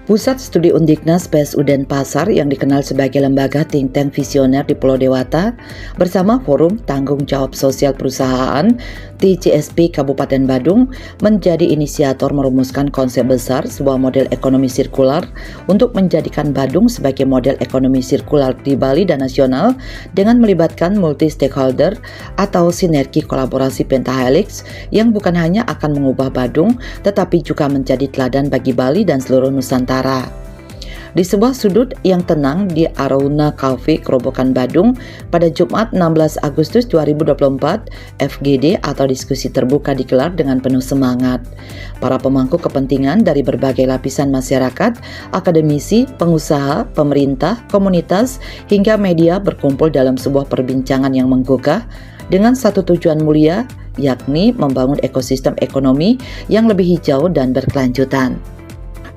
Pusat Studi Undiknas PSU Denpasar yang dikenal sebagai lembaga think tank visioner di Pulau Dewata bersama Forum Tanggung Jawab Sosial Perusahaan TCSP Kabupaten Badung menjadi inisiator merumuskan konsep besar sebuah model ekonomi sirkular untuk menjadikan Badung sebagai model ekonomi sirkular di Bali dan nasional dengan melibatkan multi stakeholder atau sinergi kolaborasi pentahelix yang bukan hanya akan mengubah Badung tetapi juga menjadi teladan bagi Bali dan seluruh Nusantara. Di sebuah sudut yang tenang di Arauna Cafe, Kerobokan Badung pada Jumat 16 Agustus 2024, FGD atau diskusi terbuka digelar dengan penuh semangat. Para pemangku kepentingan dari berbagai lapisan masyarakat, akademisi, pengusaha, pemerintah, komunitas, hingga media berkumpul dalam sebuah perbincangan yang menggugah dengan satu tujuan mulia, yakni membangun ekosistem ekonomi yang lebih hijau dan berkelanjutan.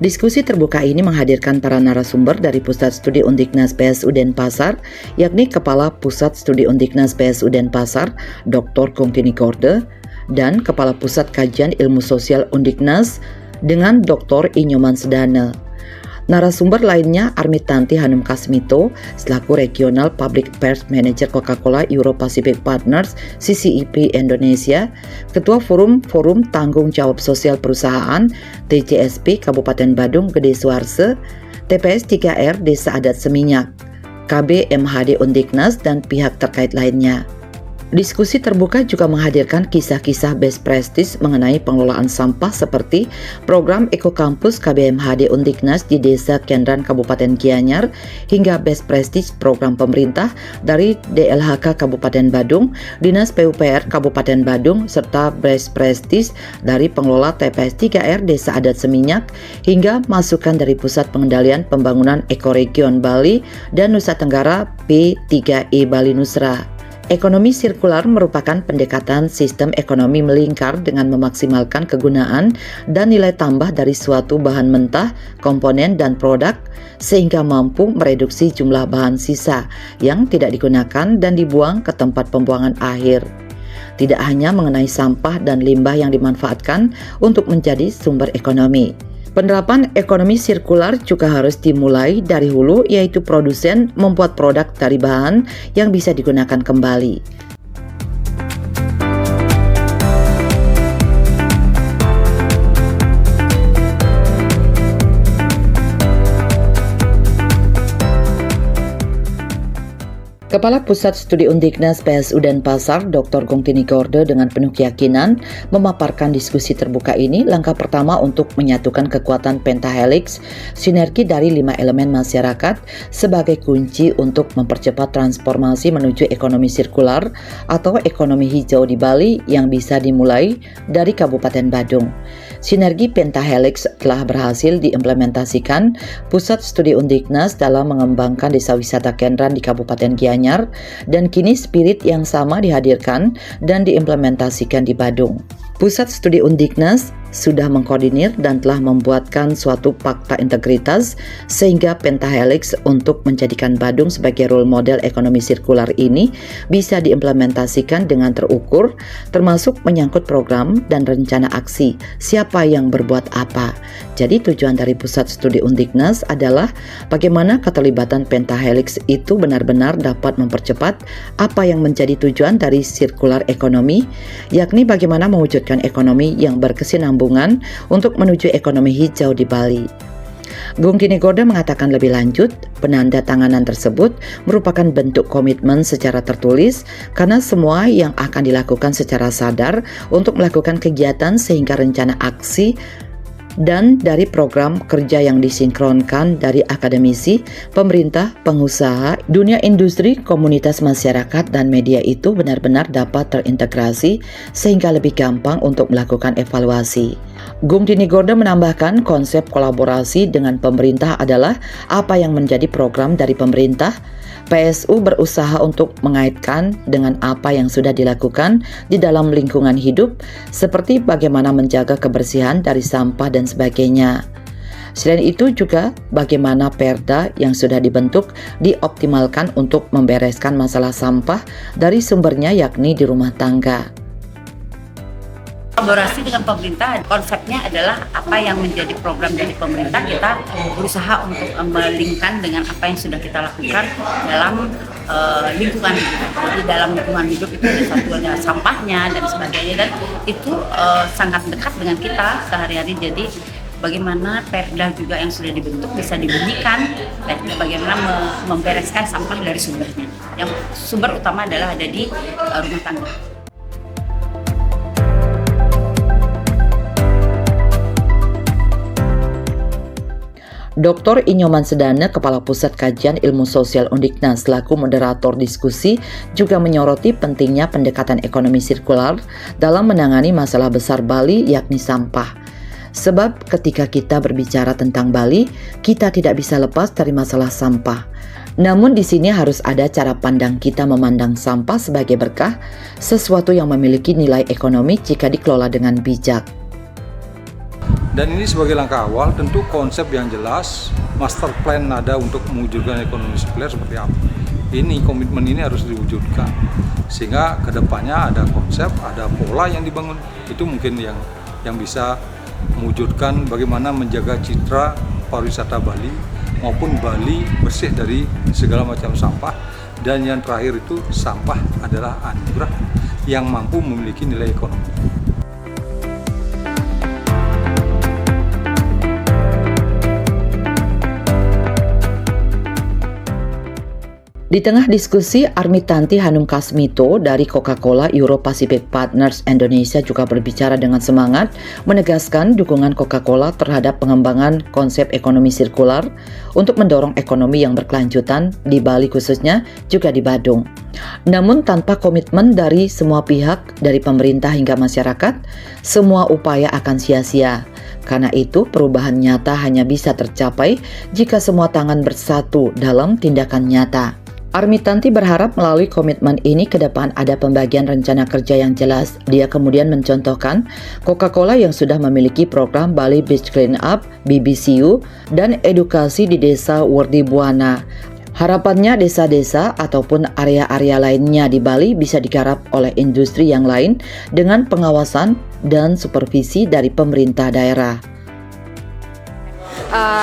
Diskusi terbuka ini menghadirkan para narasumber dari Pusat Studi Undiknas PSU Denpasar, yakni Kepala Pusat Studi Undiknas PSU Denpasar, Dr. Gongtini Gorde, dan Kepala Pusat Kajian Ilmu Sosial Undiknas dengan Dr. Inyoman Sedana. Narasumber lainnya Armitanti Hanum Kasmito selaku Regional Public Affairs Manager Coca-Cola Euro Pacific Partners CCEP Indonesia, Ketua Forum Tanggung Jawab Sosial Perusahaan TCSP Kabupaten Badung Gede Suarse, TPS 3R Desa Adat Seminyak, KB MHD Undiknas dan pihak terkait lainnya. Diskusi terbuka juga menghadirkan kisah-kisah best practice mengenai pengelolaan sampah seperti program Eko Kampus KBMHD Undiknas di Desa Kendran Kabupaten Gianyar hingga best practice program pemerintah dari DLHK Kabupaten Badung, Dinas PUPR Kabupaten Badung, serta best practice dari pengelola TPS 3R Desa Adat Seminyak hingga masukan dari Pusat Pengendalian Pembangunan Ekoregion Bali dan Nusa Tenggara P3E Bali Nusra. Ekonomi sirkular merupakan pendekatan sistem ekonomi melingkar dengan memaksimalkan kegunaan dan nilai tambah dari suatu bahan mentah, komponen, dan produk sehingga mampu mereduksi jumlah bahan sisa yang tidak digunakan dan dibuang ke tempat pembuangan akhir. Tidak hanya mengenai sampah dan limbah yang dimanfaatkan untuk menjadi sumber ekonomi. Penerapan ekonomi sirkular juga harus dimulai dari hulu, yaitu produsen membuat produk dari bahan yang bisa digunakan kembali. Kepala Pusat Studi Undiknas PSU Denpasar, Dr. Gongtini Gorde dengan penuh keyakinan memaparkan diskusi terbuka ini langkah pertama untuk menyatukan kekuatan pentahelix, sinergi dari 5 elemen masyarakat sebagai kunci untuk mempercepat transformasi menuju ekonomi sirkular atau ekonomi hijau di Bali yang bisa dimulai dari Kabupaten Badung. Sinergi pentahelix telah berhasil diimplementasikan Pusat Studi Undiknas dalam mengembangkan desa wisata Kendran di Kabupaten Gianyar, dan kini spirit yang sama dihadirkan dan diimplementasikan di Badung. Pusat Studi Undiknas sudah mengkoordinir dan telah membuatkan suatu fakta integritas sehingga pentahelix untuk menjadikan Badung sebagai role model ekonomi sirkular ini bisa diimplementasikan dengan terukur, termasuk menyangkut program dan rencana aksi siapa yang berbuat apa. Jadi tujuan dari Pusat Studi Undiknas adalah bagaimana keterlibatan pentahelix itu benar-benar dapat mempercepat apa yang menjadi tujuan dari sirkular ekonomi, yakni bagaimana mewujudkan ekonomi yang berkesinambungan untuk menuju ekonomi hijau di Bali. Gongtini Gorde mengatakan lebih lanjut, penandatanganan tersebut merupakan bentuk komitmen secara tertulis karena semua yang akan dilakukan secara sadar untuk melakukan kegiatan sehingga rencana aksi dan dari program kerja yang disinkronkan dari akademisi, pemerintah, pengusaha, dunia industri, komunitas masyarakat, dan media itu benar-benar dapat terintegrasi sehingga lebih gampang untuk melakukan evaluasi. Gongtini Gorde menambahkan konsep kolaborasi dengan pemerintah adalah apa yang menjadi program dari pemerintah. PSU berusaha untuk mengaitkan dengan apa yang sudah dilakukan di dalam lingkungan hidup, seperti bagaimana menjaga kebersihan dari sampah dan sebagainya. Selain itu juga bagaimana perda yang sudah dibentuk dioptimalkan untuk membereskan masalah sampah dari sumbernya yakni di rumah tangga. Kolaborasi dengan pemerintah, konsepnya adalah apa yang menjadi program dari pemerintah, kita berusaha untuk melingkan dengan apa yang sudah kita lakukan dalam lingkungan hidup. Jadi dalam lingkungan hidup itu ada satunya sampahnya dan sebagainya, dan itu sangat dekat dengan kita sehari-hari. Jadi bagaimana Perda juga yang sudah dibentuk bisa dibunyikan, bagaimana membereskan sampah dari sumbernya. Yang sumber utama adalah ada di rumah tangga. Dr. Inyoman Sedana, Kepala Pusat Kajian Ilmu Sosial Undiknas selaku moderator diskusi, juga menyoroti pentingnya pendekatan ekonomi sirkular dalam menangani masalah besar Bali, yakni sampah. Sebab ketika kita berbicara tentang Bali, kita tidak bisa lepas dari masalah sampah. Namun di sini harus ada cara pandang kita memandang sampah sebagai berkah, sesuatu yang memiliki nilai ekonomi jika dikelola dengan bijak. Dan ini sebagai langkah awal, tentu konsep yang jelas, master plan ada untuk mewujudkan ekonomi sirkular seperti apa. Ini komitmen ini harus diwujudkan, sehingga kedepannya ada konsep, ada pola yang dibangun. Itu mungkin yang bisa mewujudkan bagaimana menjaga citra pariwisata Bali, maupun Bali bersih dari segala macam sampah. Dan yang terakhir itu, sampah adalah anugerah yang mampu memiliki nilai ekonomi. Di tengah diskusi, Armitanti Hanum Kasmito dari Coca-Cola Euro Pacific Partners Indonesia juga berbicara dengan semangat menegaskan dukungan Coca-Cola terhadap pengembangan konsep ekonomi sirkular untuk mendorong ekonomi yang berkelanjutan di Bali khususnya juga di Badung. Namun tanpa komitmen dari semua pihak, dari pemerintah hingga masyarakat, semua upaya akan sia-sia. Karena itu perubahan nyata hanya bisa tercapai jika semua tangan bersatu dalam tindakan nyata. Armitanti berharap melalui komitmen ini ke depan ada pembagian rencana kerja yang jelas. Dia kemudian mencontohkan Coca-Cola yang sudah memiliki program Bali Beach Clean Up, BBCU, dan edukasi di desa Werdi Buana. Harapannya desa-desa ataupun area-area lainnya di Bali bisa digarap oleh industri yang lain dengan pengawasan dan supervisi dari pemerintah daerah.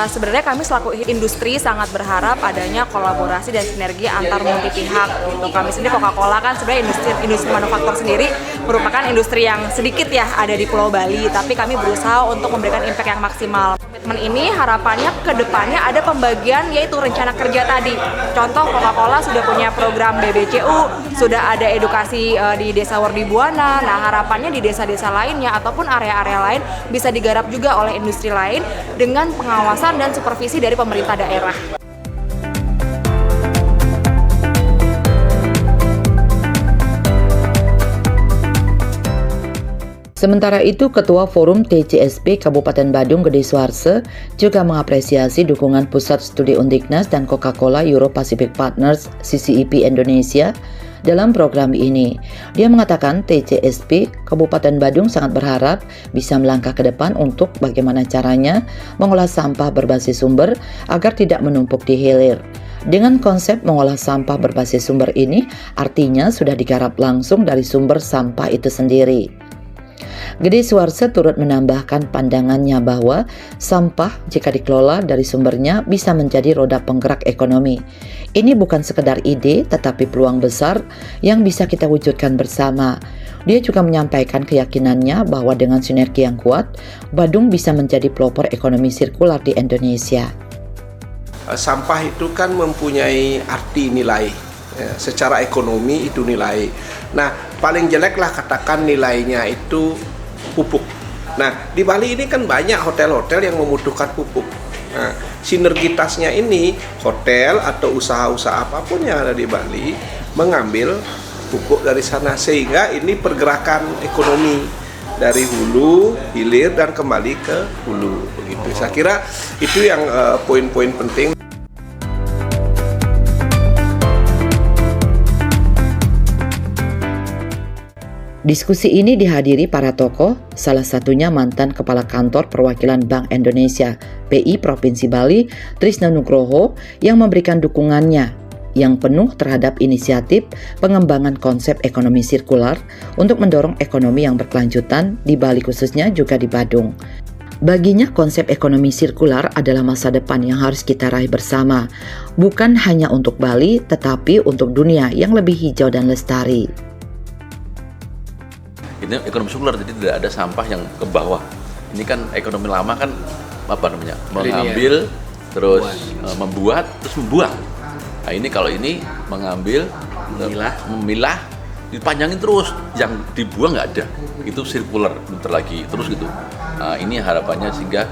Sebenarnya kami selaku industri sangat berharap adanya kolaborasi dan sinergi antar multi pihak gitu. Kami sendiri Coca-Cola kan sebenarnya industri manufaktur sendiri merupakan industri yang sedikit ya ada di Pulau Bali, tapi kami berusaha untuk memberikan impact yang maksimal. Komitmen ini harapannya ke depannya ada pembagian yaitu rencana kerja tadi. Contoh Coca-Cola sudah punya program BBCU, sudah ada edukasi di Desa Werdi Buana. Nah, harapannya di desa-desa lainnya ataupun area-area lain bisa digarap juga oleh industri lain dengan pengawasan dan supervisi dari pemerintah daerah. Sementara itu, Ketua Forum TCSP Kabupaten Badung Gede Suarse juga mengapresiasi dukungan Pusat Studi Undiknas dan Coca-Cola Euro Pacific Partners CCEP Indonesia dalam program ini. Dia mengatakan TCSP Kabupaten Badung sangat berharap bisa melangkah ke depan untuk bagaimana caranya mengolah sampah berbasis sumber agar tidak menumpuk di hilir. Dengan konsep mengolah sampah berbasis sumber ini, artinya sudah digarap langsung dari sumber sampah itu sendiri. Gede Suarse turut menambahkan pandangannya bahwa sampah jika dikelola dari sumbernya bisa menjadi roda penggerak ekonomi. Ini bukan sekedar ide tetapi peluang besar yang bisa kita wujudkan bersama. Dia juga menyampaikan keyakinannya bahwa dengan sinergi yang kuat, Badung bisa menjadi pelopor ekonomi sirkular di Indonesia. Sampah itu kan mempunyai arti nilai. Secara ekonomi itu nilai. Nah, paling jelek lah katakan nilainya itu pupuk. Nah, di Bali ini kan banyak hotel-hotel yang membutuhkan pupuk. Nah, sinergitasnya ini hotel atau usaha-usaha apapun yang ada di Bali mengambil pupuk dari sana sehingga ini pergerakan ekonomi dari hulu, hilir dan kembali ke hulu begitu. Saya kira itu yang poin-poin penting. Diskusi ini dihadiri para tokoh, salah satunya mantan Kepala Kantor Perwakilan Bank Indonesia BI Provinsi Bali, Trisna Nugroho, yang memberikan dukungannya. yang penuh terhadap inisiatif pengembangan konsep ekonomi sirkular untuk mendorong ekonomi yang berkelanjutan di Bali khususnya juga di Badung. Baginya konsep ekonomi sirkular adalah masa depan yang harus kita raih bersama, bukan hanya untuk Bali tetapi untuk dunia yang lebih hijau dan lestari. Ini ekonomi sirkular, jadi tidak ada sampah yang ke bawah. Ini kan ekonomi lama kan mengambil, terus membuat, terus membuang. Nah ini kalau ini mengambil, memilah, dipanjangin terus, yang dibuang nggak ada. Itu sirkular, bentar lagi, terus gitu. Nah ini harapannya sehingga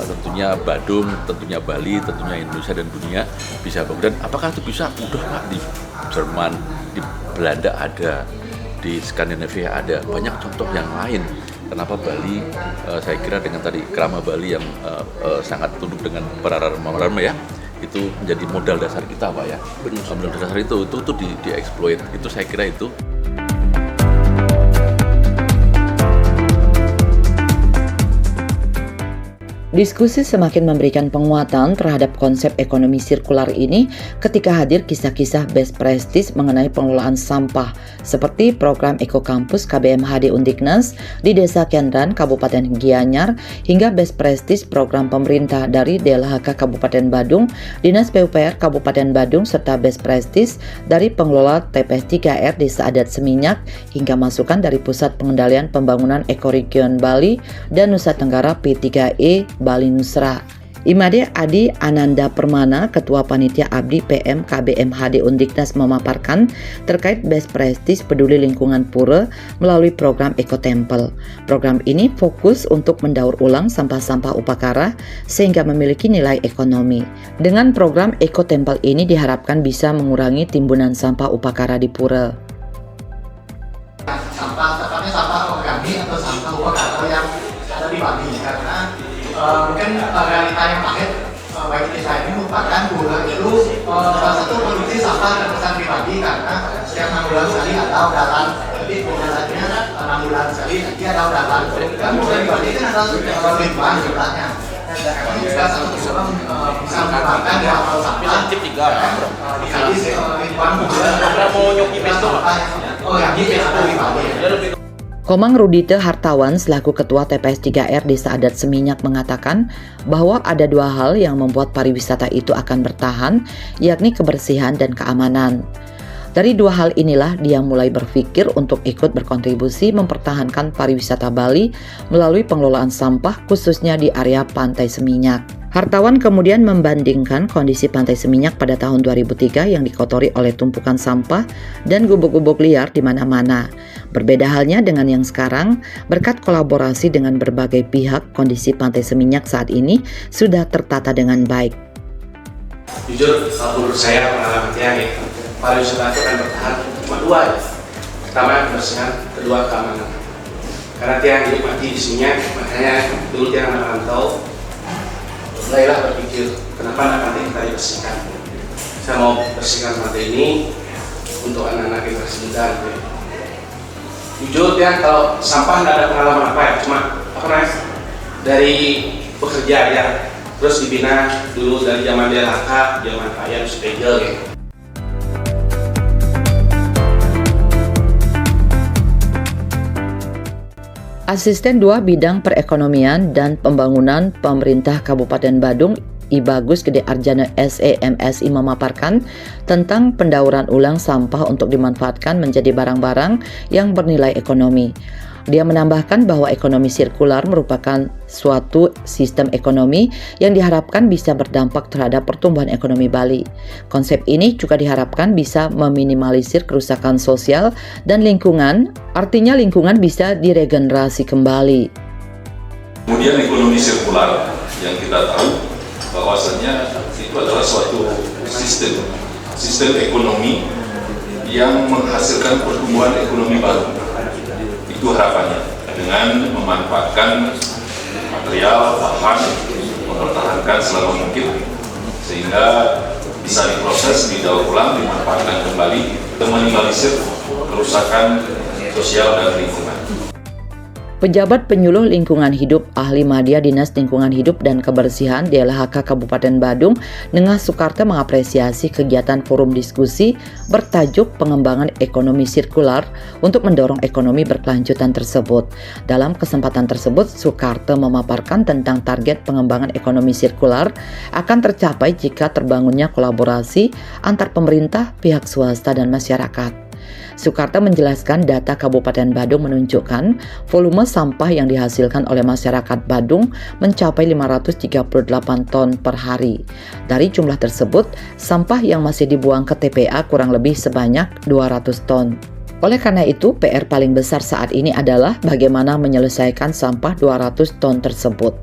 tentunya Badung, tentunya Bali, tentunya Indonesia dan dunia bisa bagus. Dan apakah itu bisa? Udah Pak, di Jerman, di Belanda ada, di Skandinavia ada, banyak contoh yang lain. Kenapa Bali, saya kira dengan tadi Krama Bali yang sangat tunduk dengan Pararama ya, itu menjadi modal dasar kita Pak ya. Modal dasar itu dieksploit, itu saya kira itu. Diskusi semakin memberikan penguatan terhadap konsep ekonomi sirkular ini ketika hadir kisah-kisah best practice mengenai pengelolaan sampah seperti program Eko Kampus KBMHD Undiknas di Desa Kendran, Kabupaten Gianyar, hingga best practice program pemerintah dari DLHK Kabupaten Badung, Dinas PUPR Kabupaten Badung, serta best practice dari pengelola TPS 3R Desa Adat Seminyak hingga masukan dari Pusat Pengendalian Pembangunan Ekoregion Bali dan Nusa Tenggara P3E Bali Nusra. Imade Adi Ananda Permana, Ketua Panitia Abdi PM KBMHD Undiknas memaparkan terkait best practice peduli lingkungan pura melalui program Eco Temple. Program ini fokus untuk mendaur ulang sampah-sampah upakara sehingga memiliki nilai ekonomi. Dengan program Eco Temple ini diharapkan bisa mengurangi timbunan sampah upakara di pura. Sampah, tepatnya sampah organik atau sampah upakara yang ada di Bali, karena mungkin realita yang pahit bagi desa ini merupakan pura itu salah satu produksi sampah terbesar di Bali, karena setiap 6 bulan sekali ada udaran, jadi biasanya 6 bulan sekali nanti ada udaran. Dan pura di Bali kan ada ribuan jumlahnya. Dan ini juga satu program bisa menyebabkan hal sampah dikali ribuan bulan. Mau nyoki besto yang di Bali. Komang Rudite Hartawan selaku Ketua TPS 3R Desa Adat Seminyak mengatakan bahwa ada dua hal yang membuat pariwisata itu akan bertahan, yakni kebersihan dan keamanan. Dari dua hal inilah dia mulai berpikir untuk ikut berkontribusi mempertahankan pariwisata Bali melalui pengelolaan sampah khususnya di area Pantai Seminyak. Hartawan kemudian membandingkan kondisi Pantai Seminyak pada tahun 2003 yang dikotori oleh tumpukan sampah dan gubuk-gubuk liar di mana-mana. Berbeda halnya dengan yang sekarang, berkat kolaborasi dengan berbagai pihak, kondisi Pantai Seminyak saat ini sudah tertata dengan baik. Jujur, kalau menurut saya pengalamannya nih, pariwisata itu akan bertahan cuma dua ya. Pertama kebersihan, kedua keamanan. Karena Tiang hidup mati di Seminyak, makanya dulu Tiang merantau, mulailah berpikir kenapa anak pantai kita dibersihkan. Saya mau bersihkan pantai ini untuk anak-anak generasi muda. Jujur ya, kalau sampah nggak ada pengalaman apa ya, cuma dari bekerja ya, terus dibina dulu dari zaman DLHK, zaman Pak Yan Supegel gitu. Asisten 2 Bidang Perekonomian dan Pembangunan Pemerintah Kabupaten Badung, I Bagus Gede Arjana SEMSI memaparkan tentang pendauran ulang sampah untuk dimanfaatkan menjadi barang-barang yang bernilai ekonomi. Dia menambahkan bahwa ekonomi sirkular merupakan suatu sistem ekonomi yang diharapkan bisa berdampak terhadap pertumbuhan ekonomi Bali. Konsep ini juga diharapkan bisa meminimalisir kerusakan sosial dan lingkungan, artinya lingkungan bisa diregenerasi kembali. Kemudian ekonomi sirkular yang kita tahu bahwasanya itu adalah suatu sistem ekonomi yang menghasilkan pertumbuhan ekonomi baru. Itu harapannya dengan memanfaatkan material bahan, mempertahankan selama mungkin sehingga bisa diproses, didaur ulang, dimanfaatkan kembali, meminimalisir kerusakan sosial dan lingkungan. Pejabat penyuluh lingkungan hidup ahli media Dinas Lingkungan Hidup dan Kebersihan DLHK Kabupaten Badung, Nengah Soekarto mengapresiasi kegiatan forum diskusi bertajuk pengembangan ekonomi sirkular untuk mendorong ekonomi berkelanjutan tersebut. Dalam kesempatan tersebut, Soekarto memaparkan tentang target pengembangan ekonomi sirkular akan tercapai jika terbangunnya kolaborasi antar pemerintah, pihak swasta, dan masyarakat. Soekarto menjelaskan data Kabupaten Badung menunjukkan volume sampah yang dihasilkan oleh masyarakat Badung mencapai 538 ton per hari. Dari jumlah tersebut, sampah yang masih dibuang ke TPA kurang lebih sebanyak 200 ton. Oleh karena itu, PR paling besar saat ini adalah bagaimana menyelesaikan sampah 200 ton tersebut.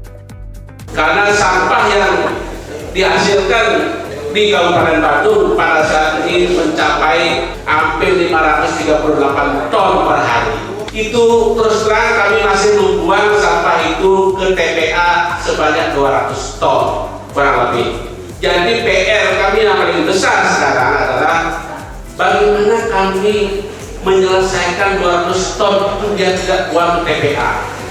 Karena sampah yang dihasilkan di Kabupaten Badung pada saat ini mencapai hampir 538 ton per hari. Itu terus terang kami masih membuang sampah itu ke TPA sebanyak 200 ton kurang lebih. Jadi PR kami yang paling besar sekarang adalah bagaimana kami menyelesaikan 200 ton itu dia tidak buang ke TPA.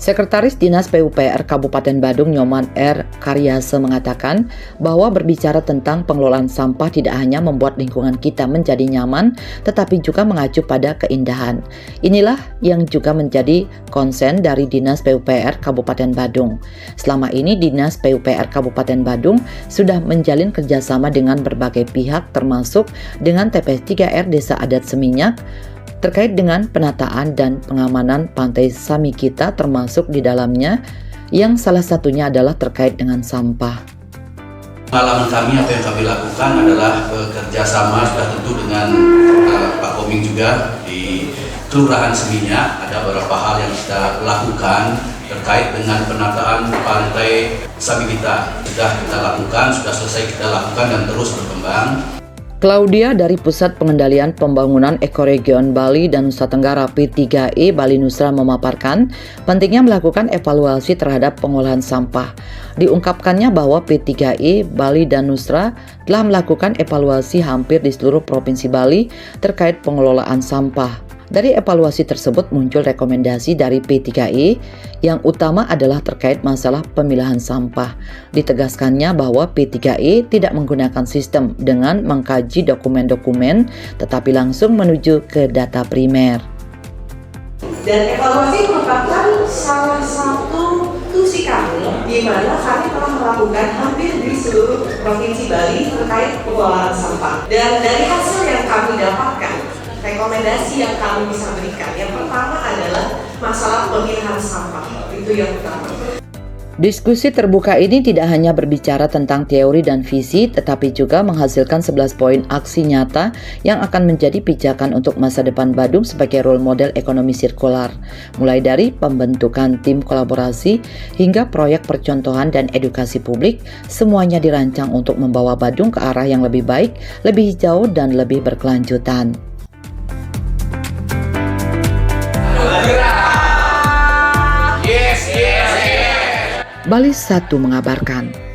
Sekretaris Dinas PUPR Kabupaten Badung Nyoman R. Karyase mengatakan bahwa berbicara tentang pengelolaan sampah tidak hanya membuat lingkungan kita menjadi nyaman, tetapi juga mengacu pada keindahan. Inilah yang juga menjadi konsen dari Dinas PUPR Kabupaten Badung. Selama ini Dinas PUPR Kabupaten Badung sudah menjalin kerjasama dengan berbagai pihak termasuk dengan TPS 3R Desa Adat Seminyak, terkait dengan penataan dan pengamanan Pantai Samikita termasuk di dalamnya yang salah satunya adalah terkait dengan sampah. Pengalaman kami, apa yang kami lakukan adalah bekerja sama sudah tentu dengan Pak Koming juga di Kelurahan Seminyak. Ada beberapa hal yang kita lakukan terkait dengan penataan Pantai Samikita. Sudah kita lakukan, sudah selesai kita lakukan dan terus berkembang. Claudia dari Pusat Pengendalian Pembangunan Ekoregion Bali dan Nusa Tenggara P3E Bali Nusra memaparkan pentingnya melakukan evaluasi terhadap pengolahan sampah. Diungkapkannya bahwa P3E Bali dan Nusra telah melakukan evaluasi hampir di seluruh Provinsi Bali terkait pengelolaan sampah. Dari evaluasi tersebut muncul rekomendasi dari P3E yang utama adalah terkait masalah pemilahan sampah. Ditegaskannya bahwa P3E tidak menggunakan sistem dengan mengkaji dokumen-dokumen tetapi langsung menuju ke data primer. Dan evaluasi merupakan salah satu tusi kami di mana kami telah melakukan hampir di seluruh Provinsi Bali terkait pengelolaan sampah. Dan dari hasil yang kami dapatkan, rekomendasi yang kami bisa berikan, yang pertama adalah masalah pemilihan sampah, itu yang pertama. Diskusi terbuka ini tidak hanya berbicara tentang teori dan visi, tetapi juga menghasilkan 11 poin aksi nyata yang akan menjadi pijakan untuk masa depan Badung sebagai role model ekonomi sirkular. Mulai dari pembentukan tim kolaborasi hingga proyek percontohan dan edukasi publik, semuanya dirancang untuk membawa Badung ke arah yang lebih baik, lebih hijau, dan lebih berkelanjutan. Bali 1 mengabarkan.